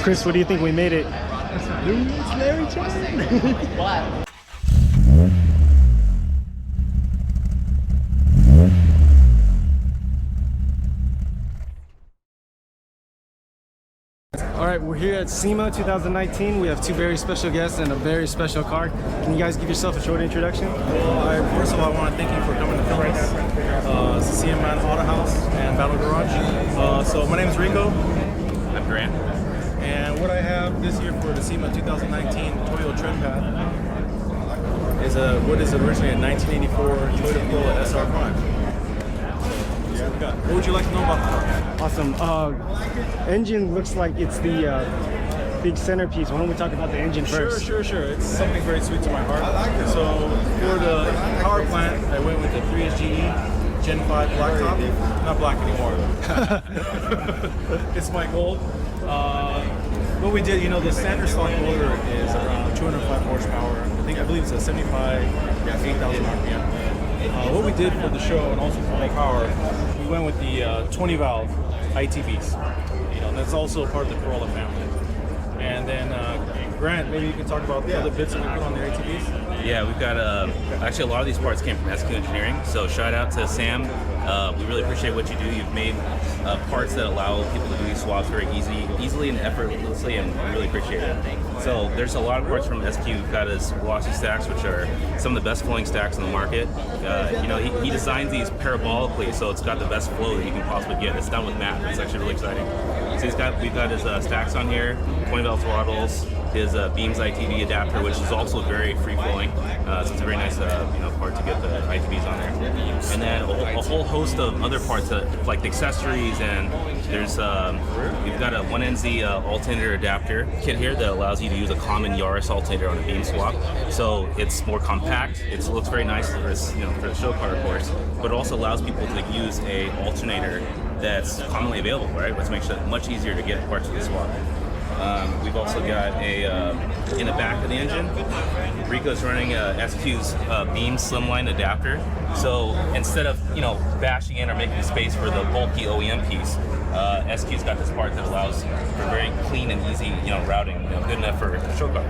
Chris, what do you think? We made it. It's Larry Chan. What? All right, we're here at SEMA 2019. We have two very special guests and a very special car. Can you guys give yourself a short introduction? Well, first of all, I want to thank you for coming to film us. SEMA Autohaus and Battle Garage. So my name is Riko. I'm Grant. And what I have this year for the SEMA 2019 Toyo Tread Path is what is originally a 1984 Toyota Corolla SR5. What would you like to know about the car? Awesome. Engine looks like it's the big centerpiece. Why don't we talk about the engine first? Sure. It's something very sweet to my heart. So for the power plant, I went with the 3SGE Gen 5 blacktop. Not black anymore. It's my gold. What we did, the standard stock motor is around 205 horsepower. I believe it's a 75, 8,000 RPM. What we did for the show and also for my power, we went with the 20 valve ITBs. That's also part of the Corolla family. And then Grant, maybe you can talk about the other bits that we put on the ITBs. Yeah, we've got actually a lot of these parts came from SQ Engineering. So shout out to Sam. We really appreciate what you do. You've made parts that allow people to do these swaps very easily and effortlessly, and we really appreciate it. So there's a lot of parts from SQ. We've got his velocity stacks, which are some of the best flowing stacks on the market. He designs these parabolically, so it's got the best flow that you can possibly get. It's done with math. It's actually really exciting. So we've got his stacks on here, 20 valve throttles, his beams ITB adapter, which is also very free flowing. So it's a very nice part to get the ITBs on there. And then a whole host of other parts like the accessories, and there's we've got a 1NZ alternator adapter kit here that allows you to use a common Yaris alternator on a beam swap. So it's more compact. It looks very nice for this, for the show car, of course, but it also allows people to use a alternator that's commonly available, right? Which makes it much easier to get parts of the swap. We've also got in the back of the engine, Riko's running SQ's beam Slimline adapter. So instead of bashing in or making space for the bulky OEM piece, SQ's got this part that allows for very clean and easy routing, good enough for a show car.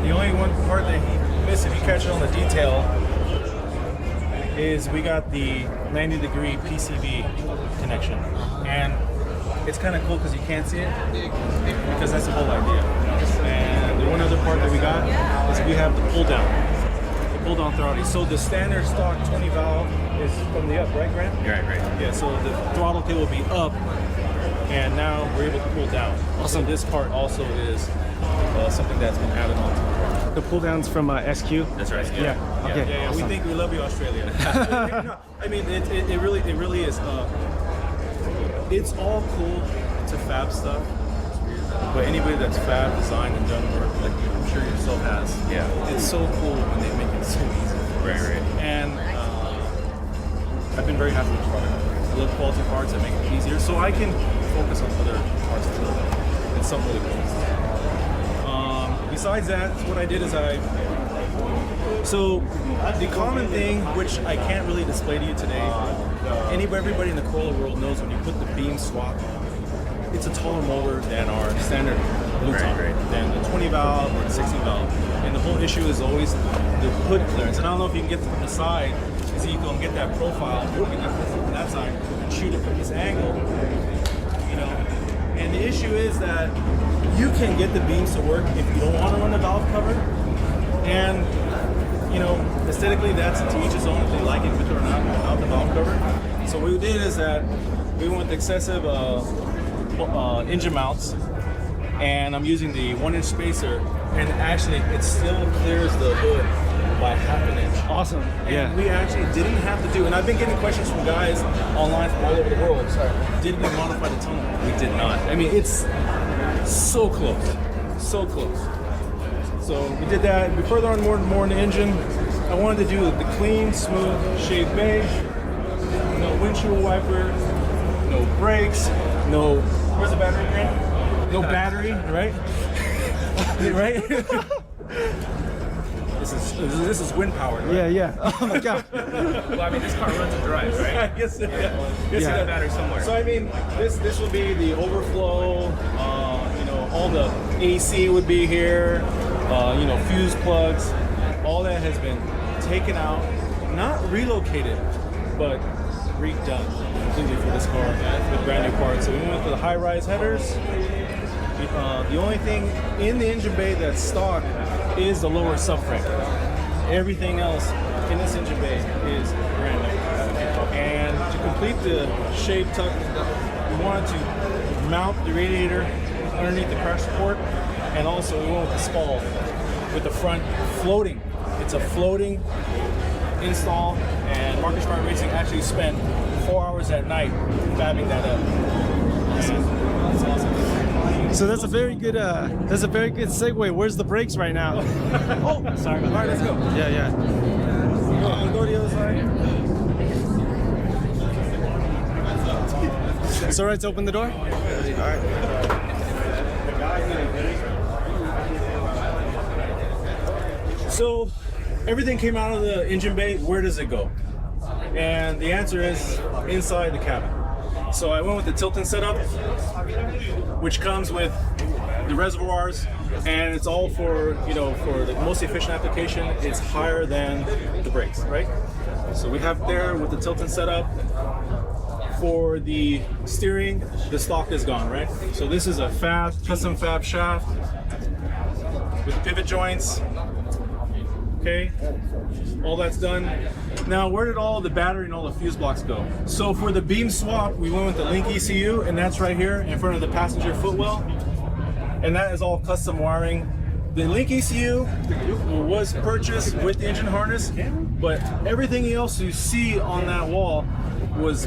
The only one part that he missed, if you catch it on the detail, is we got the 90-degree PCV connection. And it's kind of cool because you can't see it, because that's the whole idea. And the one other part that we got is we have the pull down throttle. So the standard stock 20 valve is from the up, right, Grant? Right. Yeah, so the throttle kit will be up, and now we're able to pull down. Awesome. So this part also is something that's been added on to the car. The pull downs from SQ? That's right. Yeah. Okay. Yeah. Awesome. We think we love you, Australia. I mean, it really is. It's all cool to fab stuff, but anybody that's fab, designed, and done work, like I'm sure yourself has, it's so cool when they make it so easy. Right. And I've been very happy with the product. I love quality parts that make it easier, so I can focus on other parts of it. It's something really cool. Besides that, what I did is so the common thing, which I can't really display to you today, everybody in the Corolla world knows when you put the beam swap, it's a taller motor than our standard blue top, than the 20 valve or the 60 valve. And the whole issue is always the hood clearance. And I don't know if you can get from the side, so you can get that profile, or you can from that side and shoot it from this angle, And the issue is that you can get the beams to work if you don't want to run the valve cover. And aesthetically, that's to each his own if they like it with or not without the valve cover. So what we did is that we went with excessive engine mounts, and I'm using the 1-inch spacer, and actually it still clears the hood by ½ inch. Awesome. And we actually didn't have to do, and I've been getting questions from guys online from all over the world. Did we modify the tunnel? We did not. I mean, it's so close. So we did that. We further on more in the engine. I wanted to do the clean, smooth, shaved beige. No windshield wiper, no brakes, no. Where's the battery, Grant? No battery, right? Right? This is wind powered, right? Yeah. Oh my god. Well, I mean, this car runs and drives, right? Yes, it Yes, Yeah. yeah. Got battery somewhere. So I mean, this will be the overflow. You know, all the AC would be here. You know, fuse plugs. All that has been taken out, not relocated, but redone completely for this car with brand new parts. So we went with the high-rise headers. The only thing in the engine bay that's stock is the lower subframe. Everything else in this engine bay is brand new. And to complete the shade tuck, we wanted to mount the radiator underneath the crash support, and also we went with the spall with the front floating. It's a floating install, and Marcus Fire Racing actually spent 4 hours at night fabbing that up. That's awesome. So that's a very good segue. Where's the brakes right now? Oh, sorry. All right, let's go. Yeah. Go to the other side. It's all right to open the door? All right. So everything came out of the engine bay. Where does it go? And the answer is inside the cabin. So I went with the Tilton setup, which comes with the reservoirs, and it's all for, you know, for the most efficient application. It's higher than the brakes, right? So we have there with the Tilton setup. For the steering, the stock is gone, right? So this is a custom fab shaft with the pivot joints. Okay, all that's done. Now, where did all the battery and all the fuse blocks go? So for the beam swap, we went with the Link ECU, and that's right here in front of the passenger footwell. And that is all custom wiring. The Link ECU was purchased with the engine harness, but everything else you see on that wall was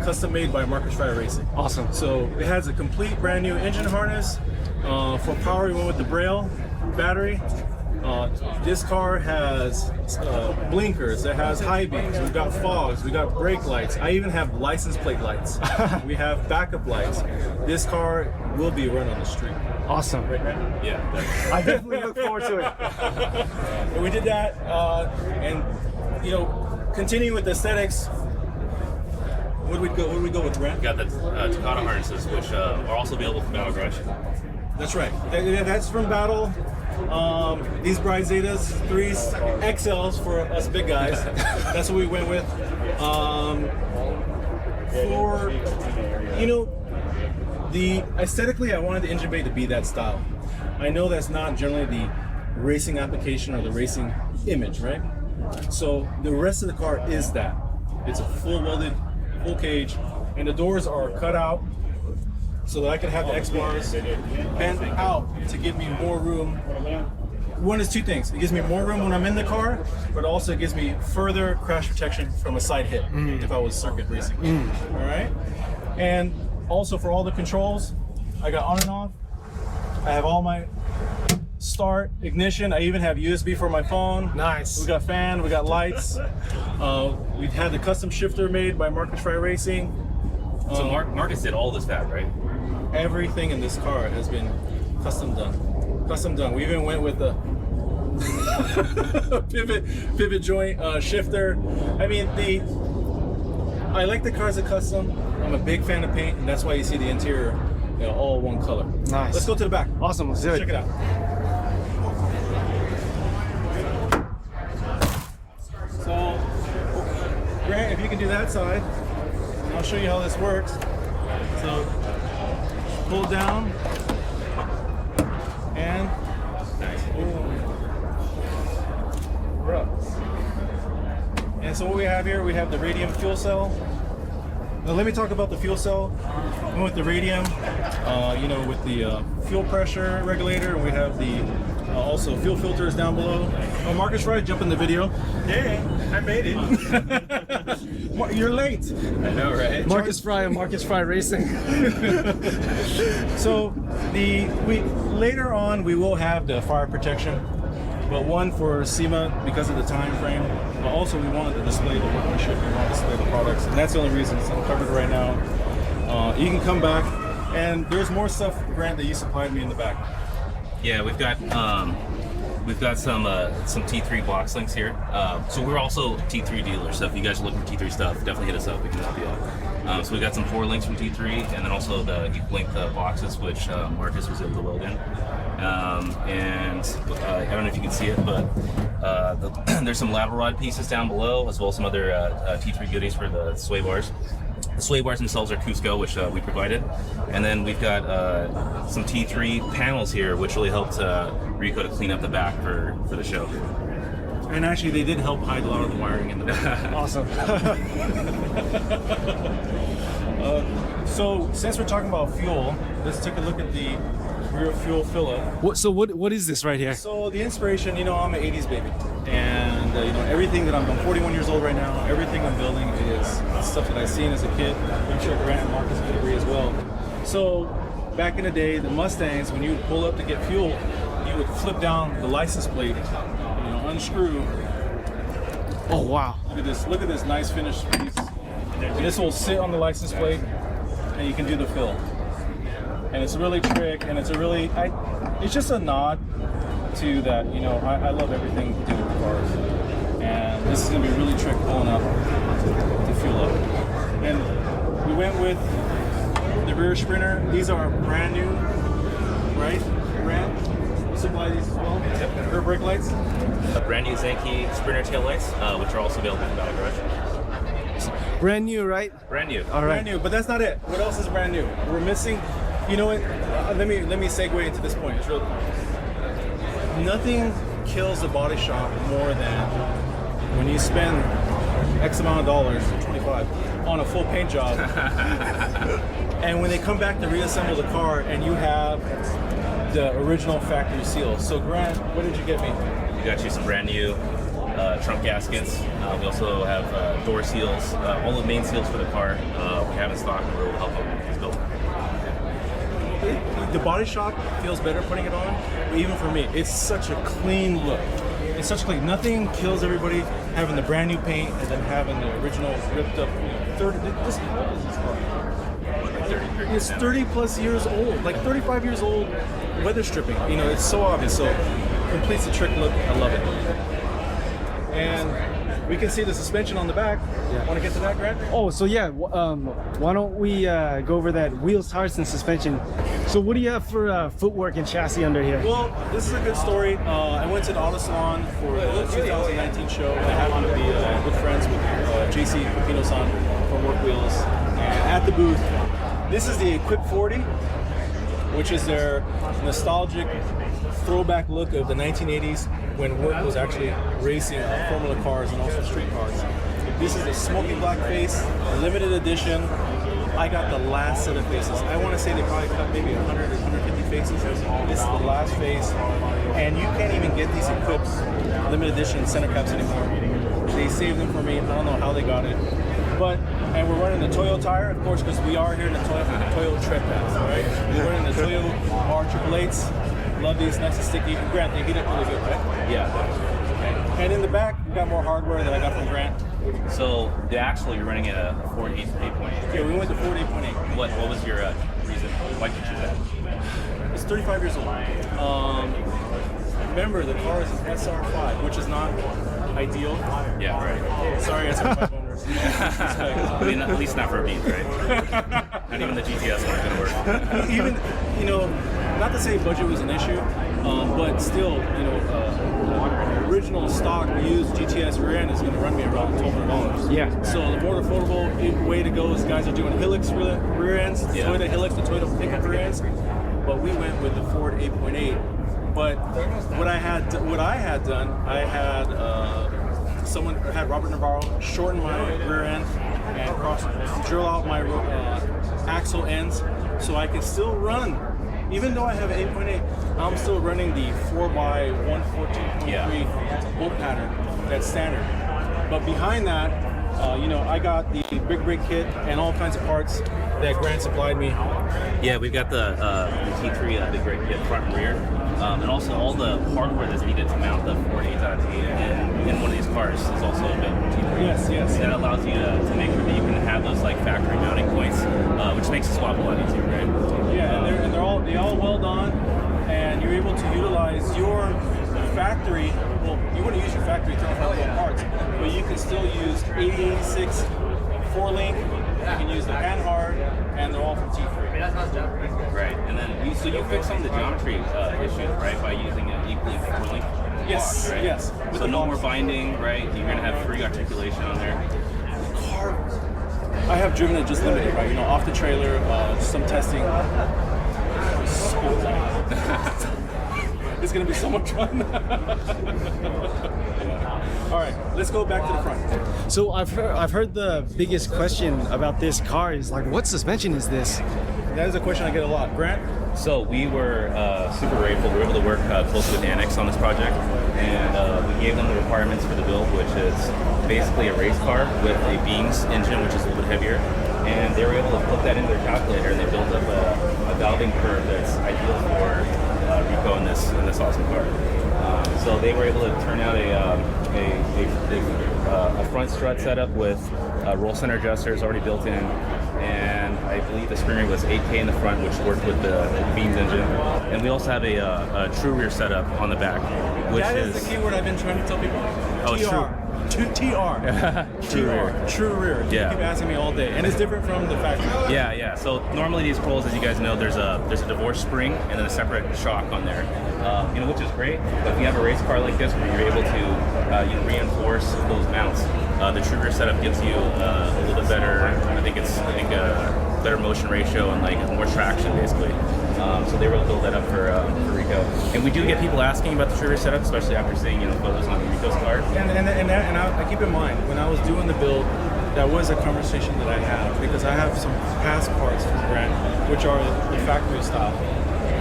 custom made by Marcus Fire Racing. Awesome. So it has a complete brand new engine harness. For power, we went with the Braille battery. This car has blinkers, it has high beams, we've got fogs, we got brake lights, I even have license plate lights, we have backup lights. This car will be run on the street. Awesome. Right, man? Yeah. I definitely look forward to it. And we did that, and you know, continuing with the aesthetics, what do we go with, Brent? We got the Takata harnesses, which are also available from Battle Garage. That's right. That's from Battle. These Bride Zetas, 3s, XLs for us big guys. That's what we went with. For, you know, aesthetically, I wanted the engine bay to be that style. I know that's not generally the racing application or the racing image, right? So the rest of the car is that. It's a full welded, full cage, and the doors are cut out so that I can have the X-bars bent out to give me more room. One is two things. It gives me more room when I'm in the car, but also it gives me further crash protection from a side hit if I was circuit racing. All right? And also for all the controls, I got on and off. I have all my start, ignition. I even have USB for my phone. Nice. We got fan, we got lights. We've had the custom shifter made by Marcus Fry Racing. So Marcus did all this fab, right? Everything in this car has been custom done. Custom done. We even went with the pivot joint shifter. I mean, I like the cars that custom. I'm a big fan of paint, and that's why you see the interior, all one color. Nice. Let's go to the back. Awesome. Let's do it. Check it out. So, Grant, if you can do that side, and I'll show you how this works. So, pull down, and and so what we have here, we have the radium fuel cell. Now let me talk about the fuel cell. We went with the radium, with the fuel pressure regulator, and we have the also fuel filters down below. Oh, Marcus Wright, jump in the video. Yeah, I made it. You're late. I know, right? Marcus Fry and Marcus Fry Racing. So later on we will have the fire protection, but one for SEMA because of the time frame. But also we wanted to display the workmanship, we want to display the products, and that's the only reason it's uncovered right now. You can come back, and there's more stuff, Grant, that you supplied me in the back. Yeah, we've got We've got some T3 box links here. So we're also T3 dealers. So if you guys are looking for T3 stuff, definitely hit us up. We can help you out. So we got some 4 links from T3, and then also the link boxes, which Marcus was able to weld in. And I don't know if you can see it, but there's some lateral rod pieces down below, as well as some other T3 goodies for the sway bars. The sway bars themselves are Cusco, which we provided. And then we've got some T3 panels here, which really helped Riko to clean up the back for the show. And actually, they did help hide a lot of the wiring in the back. Awesome. So, since we're talking about fuel, let's take a look at the rear fuel fill-up. What is this right here? So, the inspiration, you know, I'm an 80s baby. And, you know, everything that I'm 41 years old right now, everything I'm building is stuff that I've seen as a kid. I'm sure Grant and Marcus could agree as well. So, back in the day, the Mustangs, when you would pull up to get fuel, you would flip down the license plate, you know, unscrew. Oh wow! Look at this nice finished piece. And this will sit on the license plate, and you can do the fill. And it's really trick, and it's it's just a nod to that. You know, I love everything to do with cars, and this is gonna be really trick pulling up to fuel up. And we went with the rear sprinter. These are brand new, right? Brand. Supply these as well. Yep. Rear brake lights. Brand new Zenki sprinter taillights, which are also available in the Battle Garage. Brand new, right? Brand new. All right. Brand new, but that's not it. What else is brand new? We're missing. You know what? Let me segue into this point. It's real. Nothing kills the body shop more than when you spend X amount of dollars, 25, on a full paint job, and when they come back to reassemble the car and you have the original factory seal. So Grant, what did you get me? We got you some brand new trunk gaskets. We also have door seals, all the main seals for the car. We have in stock, and we'll help them with build. The body shop feels better putting it on, but even for me, it's such a clean look. It's such clean. Nothing kills everybody having the brand new paint and then having the original ripped up. How old is this car? It's 30 plus years old, like 35 years old. Weather stripping, you know, it's so obvious. So completes the trick look. I love it. And we can see the suspension on the back. Yeah. Want to get to that, Grant? Oh, so yeah. Why don't we go over that wheels, tires, and suspension? So what do you have for footwork and chassis under here? Well, this is a good story. I went to the auto salon for the 2019 show, and I happened to be good friends with JC Pupino-san from Work Wheels. And at the booth, this is the Equip 40, which is their nostalgic throwback look of the 1980s when Work was actually racing Formula cars and also street cars. This is a smoky black face, limited edition. I got the last set of faces. I want to say they probably cut maybe 100 or 150 faces. This is the last face, and you can't even get these Equips limited edition center caps anymore. They saved them for me. I don't know how they got it. And we're running the Toyo tire, of course, because we are here in the Toyo tread pads, right? We're running the Toyo R888s. Love these, nice and sticky. Grant, they heat up really good, right? Yeah. Okay. And in the back, we got more hardware that I got from Grant. So the axle, you're running at a Ford 8.8. Yeah, we went to Ford 8.8. What was your reason? Why did you choose that? It's 35 years old. Remember, the car is an SR5, which is not ideal. Yeah, right. Sorry, SR5 owners. I mean, at least not for a beat, right? Not even the GTS one could work. Even, you know, not to say budget was an issue, but still, you know, original stock used GTS rear end is going to run me around $1,200. Yeah. So the more affordable way to go is guys are doing Hilux rear ends, the Toyota Hilux, the Toyota pickup rear ends, but we went with the Ford 8.8. But what I had done, I had someone had Robert Navarro shorten my rear end and drill out my axle ends, so I can still run. Even though I have an 8.8, I'm still running the 4x114.3 bolt pattern. That's standard. But behind that, you know, I got the big brake kit and all kinds of parts that Grant supplied me. Yeah, we've got the T3 big brake kit front and rear, and also all the hardware that's needed to mount the Ford 8.8 in one of these cars is also available in T3. Yes. That allows you to make sure that you can have those like factory mounting points, which makes the swap a lot easier, right? Yeah, and they all weld on, and you're able to utilize your factory, well, you wouldn't use your factory 35 parts, but you can still use AE86 4-link. You can use the Panhard, and they're all from T3. Right, and then so you fix some of the geometry issues, right, by using an equally 4-link Yes, box, right? yes. So no more binding, right? You're gonna have free articulation on there. Car, I have driven it just limited, right? You know, off the trailer, some testing. It's gonna be so much fun. Yeah. All right, let's go back to the front. So I've heard the biggest question about this car is like, what suspension is this? That is a question I get a lot. Grant? So we were super grateful. We were able to work closely with Annex on this project, and we gave them the requirements for the build, which is basically a race car with a beams engine, which is a little bit heavier. And they were able to put that into their calculator, and they built up a valving curve that's ideal for Riko in this awesome car. So they were able to turn out a front strut setup with roll center adjusters already built in, and I believe the spring rate was 8K in the front, which worked with the beams engine. And we also have a true rear setup on the back, which that is the keyword I've been trying to tell people. Oh, it's true. TR. True rear. True rear. You Yeah. keep asking me all day, and it's different from the factory. Yeah. So normally these poles, as you guys know, there's a divorce spring and then a separate shock on there, which is great. But if you have a race car like this where you're able to reinforce those mounts, the true rear setup gives you a little bit better. I think better motion ratio and like more traction basically. So they were able to build that up for Riko. And we do get people asking about the true rear setup, especially after seeing photos on Riko's car. And I keep in mind, when I was doing the build, that was a conversation that I had, because I have some past parts from Grant, which are the factory style.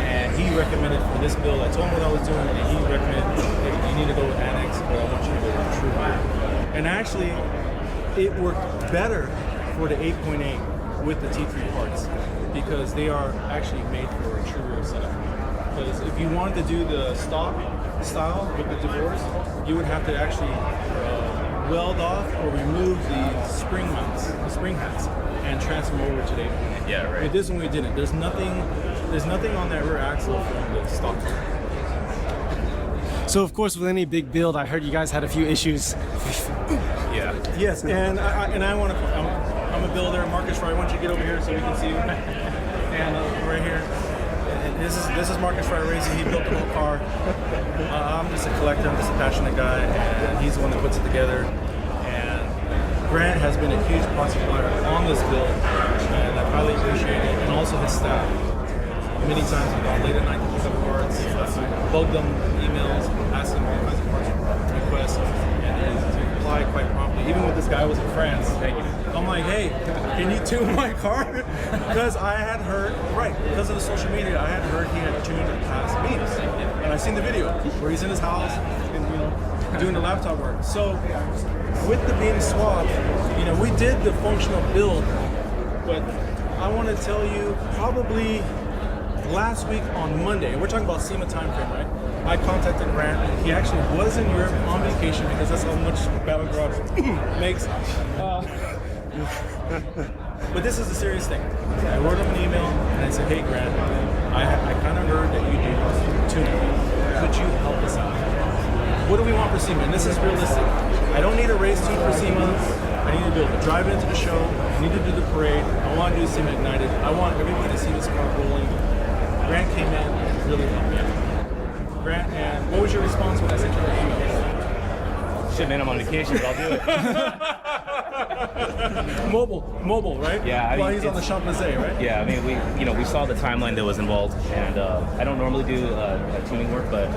And he recommended for this build, I told him what I was doing, and he recommended, hey, you need to go with Annex, but I want you to go with true rear. And actually, it worked better for the 8.8 with the T3 parts, because they are actually made for a true rear setup. Because if you wanted to do the stock style with the divorce, you would have to actually weld off or remove the spring mounts, the spring hats, and transfer them over to the 8.8. Yeah, right. With this one we didn't. There's nothing on that rear axle from the stock. So of course, with any big build, I heard you guys had a few issues. Yeah. Yes, and I want to. I'm a builder. Marcus Fry, why don't you get over here so we can see you? And right here. And this is Marcus Fry Racing. He built the whole car. I'm just a collector. I'm just a passionate guy, and he's the one that puts it together. And Grant has been a huge part supplier on this build, and I highly appreciate it. And also his staff. Many times I've gone late at night to pick up parts, bugged them emails, asked them all kinds of parts requests, and they replied quite promptly. Even when this guy was in France, I'm like, hey, can you tune my car? Because I had heard, because of the social media, I had heard he had tuned past beams. And I seen the video where he's in his house and, doing the laptop work. So with the beam swap, we did the functional build, but I want to tell you, probably last week on Monday, we're talking about SEMA time frame, right? I contacted Grant. He actually was in Europe on vacation, because that's how much Battle Garage makes. But this is the serious thing. I wrote him an email and I said, hey Grant, I kind of heard that you do tuning. Could you help us out? What do we want for SEMA? And this is realistic. I don't need a race tune for SEMA. I need to be able to drive into the show. I need to do the parade. I want to do SEMA Ignited. I want everybody to see this car rolling. Grant came in and really helped me out. Grant, and what was your response when I sent you the email? Shit, man, I'm on vacation, but I'll do it. Mobile, right? Yeah, I mean, while he's on the Champs-Élysées, right? Yeah, I mean, we saw the timeline that was involved, and I don't normally do tuning work, but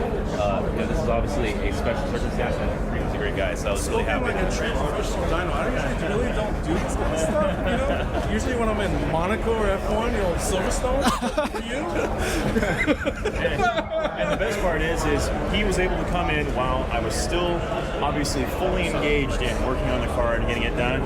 this is obviously a special circumstance, and Riko's a great guy, so I was really happy. Like a traditional dyno. I really don't do this kind of stuff, Usually when I'm in Monaco or F1, Silverstone, for you. And the best part is he was able to come in while I was still obviously fully engaged in working on the car and getting it done.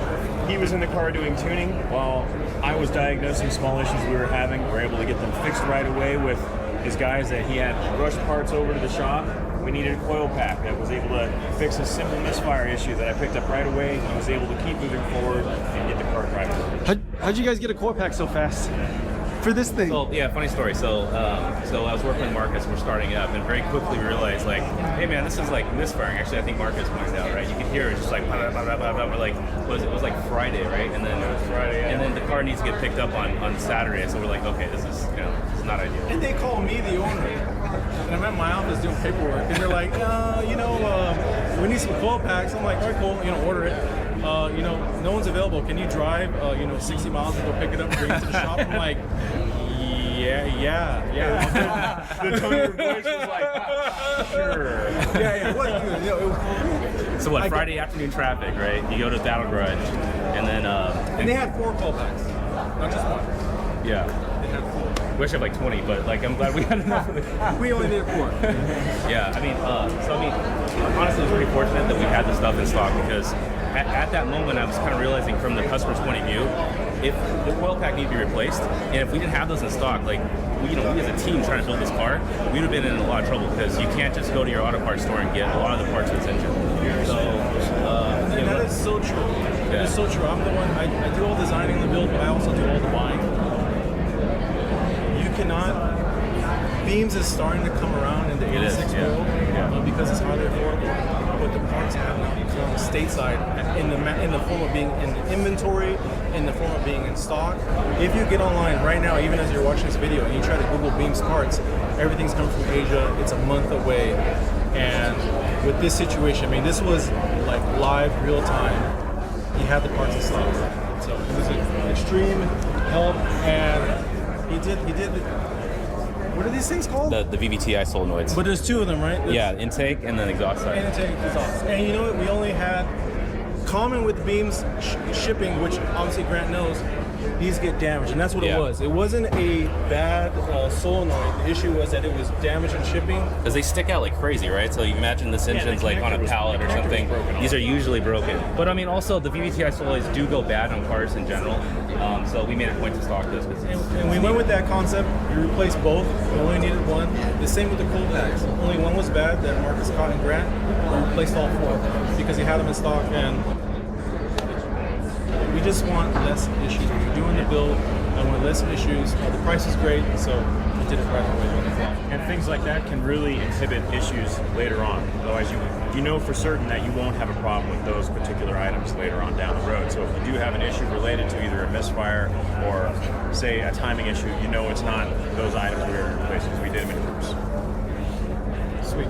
He was in the car doing tuning while I was diagnosing small issues we were having. We were able to get them fixed right away with his guys that he had rushed parts over to the shop. We needed a Coilpack that was able to fix a simple misfire issue that I picked up right away. He was able to keep moving forward and get the car driving. How'd you guys get a Coilpack so fast? for this thing? So yeah, funny story. So I was working with Marcus. We're starting it up, and very quickly we realized like, hey man, this is like misfiring. Actually, I think Marcus pointed out, right? You can hear it just like blah, blah, blah, blah, blah. We're like, it was like Friday, right? And then and then the car needs to get picked up on Saturday. So we're like, okay, this is this is not ideal. And they call me the owner, and I'm at my office doing paperwork, and they're like, we need some Coilpacks. I'm like, all right, cool, order it. No one's available. Can you drive, 60 miles and go pick it up and bring it to the shop? I'm like, yeah. The tone of your voice was like, sure. Yeah. So what? Friday afternoon traffic, right? You go to Battle Grudge, and then and they had 4 Coilpacks, not just one. Yeah. They had 4. Wish I had like 20, but like I'm glad we had enough of it. We only did 4. Yeah, I mean, honestly, it was pretty fortunate that we had the stuff in stock because at that moment I was kind of realizing from the customer's point of view, if the coil pack needed to be replaced, and if we didn't have those in stock, like we as a team trying to build this car, we would have been in a lot of trouble because you can't just go to your auto parts store and get a lot of the parts for this engine. So that is so true. That is so true. I'm the one. I do all designing the build, but I also do all the buying. Beams is starting to come around in the 86 world because it's highly affordable. But the parts have now become stateside in the form of being in inventory, in the form of being in stock. If you get online right now, even as you're watching this video, and you try to Google Beams parts, everything's coming from Asia. It's a month away. And with this situation, I mean, this was like live, real time. He had the parts in stock. So it was an extreme help, and he did. What are these things called? The VVTi solenoids. But there's 2 of them, right? Intake and then exhaust side. Intake, exhaust. And you know what? We only had common with beams shipping, which obviously Grant knows. These get damaged, and that's what it was. It wasn't a bad solenoid. The issue was that it was damaged in shipping. Because they stick out like crazy, right? So you imagine this engine's like on a pallet or something. These are usually broken. But I mean, also the VVTi solenoids do go bad on cars in general. So we made a point to stock this. And we went with that concept. We replaced both. We only needed one. The same with the Coilpacks. Only one was bad that Marcus caught in Grant. We replaced all 4 because he had them in stock, and we just want less issues. When you're doing the build, I want less issues. The price is great, so we did it right away. And things like that can really inhibit issues later on. Otherwise, you know for certain that you won't have a problem with those particular items later on down the road. So if you do have an issue related to either a misfire or, say, a timing issue, you know it's not those items we're replacing because we did them in groups. Sweet.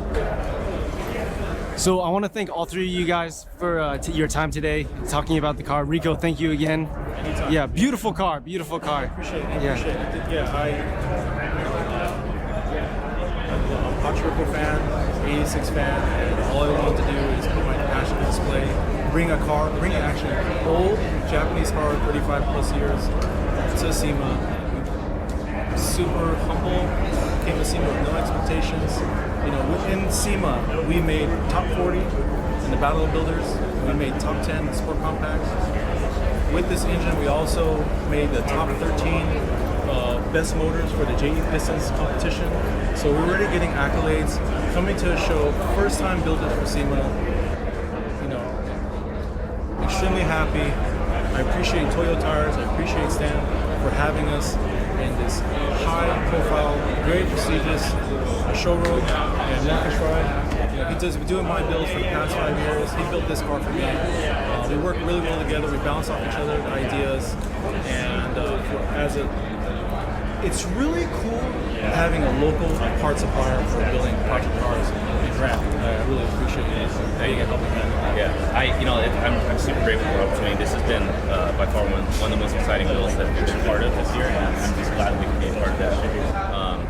So I want to thank all 3 of you guys for your time today, talking about the car. Riko, thank you again. Anytime. Yeah, beautiful car, beautiful car. I appreciate it. Yeah. I'm a Hot Riko fan, 86 fan. All I wanted to do is put my passion on display, bring an actually old Japanese car, 35 plus years, to SEMA. Super humble, came to SEMA with no expectations. Within SEMA, we made top 40 in the Battle of Builders. We made top 10 in Sport Compacts. With this engine, we also made the top 13 best motors for the JE Pistons competition. So we're already getting accolades. Coming to a show, first time builders for SEMA. Extremely happy. I appreciate Toyo Tires. I appreciate Stan for having us in this high-profile, very prestigious showroom. And Marcus Ride, he's been doing my builds for the past 5 years. He built this car for me. We work really well together. We bounce off each other ideas, and it's really cool having a local part supplier for building project cars in Grant. I really appreciate it. Thank you for helping me. Yeah, I'm super grateful for the opportunity. This has been by far one of the most exciting builds that we've been part of this year, and I'm just glad we could be a part of that.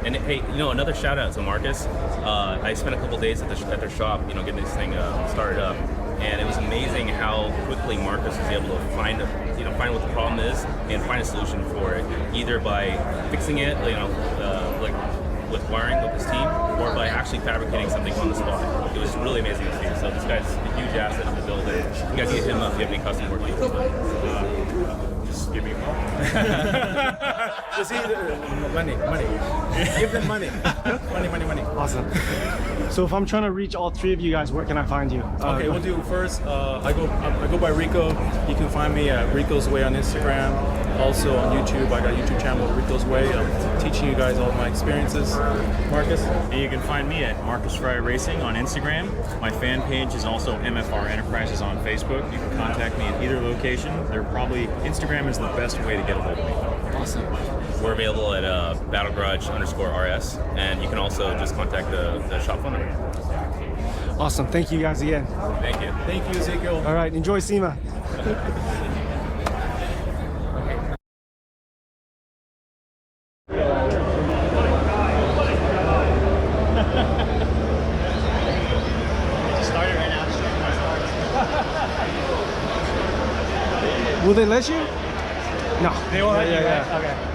And hey, another shout out to Marcus. I spent a couple days at their shop, getting this thing started up, and it was amazing how quickly Marcus was able to find what the problem is and find a solution for it, either by fixing it, like with wiring with his team, or by actually fabricating something on the spot. It was really amazing to see. So this guy's a huge asset to the build. You guys get him up if you have any custom work needs. Just give me a call. Just money. Give them money. Money. Awesome. So if I'm trying to reach all 3 of you guys, where can I find you? Okay, we'll do first. I go by Riko. You can find me at Riko's Way on Instagram. Also on YouTube, I got a YouTube channel, Riko's Way. I'm teaching you guys all of my experiences. Marcus? And you can find me at Marcus Fry Racing on Instagram. My fan page is also MFR Enterprises on Facebook. You can contact me at either location. Instagram is the best way to get a hold of me. Awesome. We're available at battlegarage_RS, and you can also just contact the shop phone number. Awesome. Thank you guys again. Thank you. Thank you, Ezekiel. All right. Enjoy SEMA. Will they let you? No. They will let you, yeah. right? Okay.